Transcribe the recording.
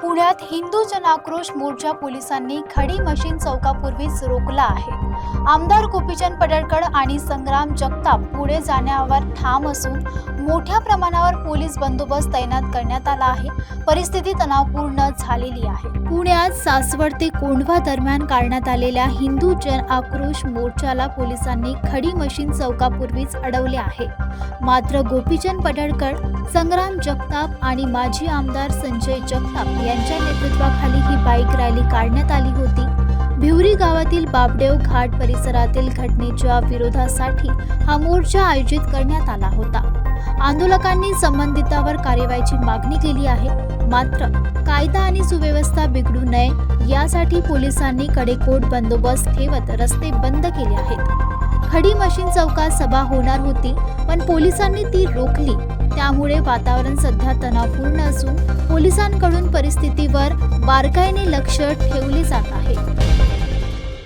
पुण्यात हिंदू जनाक्रोश मोर्चा पोलिसांनी खडी मशीन चौकापूर्वीच रोखला आहे। आमदार गोपीचंद पडळकर आणि संग्राम जगताप पुढे जाण्यावर ठाम असून मोठ्या प्रमाणावर पोलीस बंदोबस्त तैनात करण्यात आला आहे। परिस्थिती तणावपूर्ण झालेली आहे। पुण्यात सासवड ते कोंढवा दरम्यान काढण्यात आलेल्या हिंदू जन आक्रोश मोर्चाला पोलिसांनी खडी मशीन चौकापूर्वीच अडवले आहे। मात्र गोपीचंद पडळकर, संग्राम जगताप आणि माजी आमदार संजय जगताप यांच्या नेतृत्वाखाली ही बाईक रॅली काढण्यात आली होती। भिवरी गावातील बाबडेव घाट परिसरातील घटनेच्या विरोधासाठी हा मोर्चा आयोजित करण्यात आला होता। आंदोलकांनी संबंधितांवर कार्यवाहीची मागणी केली आहे। मात्र कायदा आणि सुव्यवस्था बिघडू नये यासाठी पोलिसांनी कडेकोट बंदोबस्त ठेवत रस्ते बंद केले आहेत। खडी मशीन चौकात सभा होणार होती, पण पोलिसांनी ती रोखली। त्यामुळे वातावरण सध्या तणावपूर्ण असून पोलिसांकडून परिस्थितीवर बारकाईने लक्ष ठेवले जात आहे।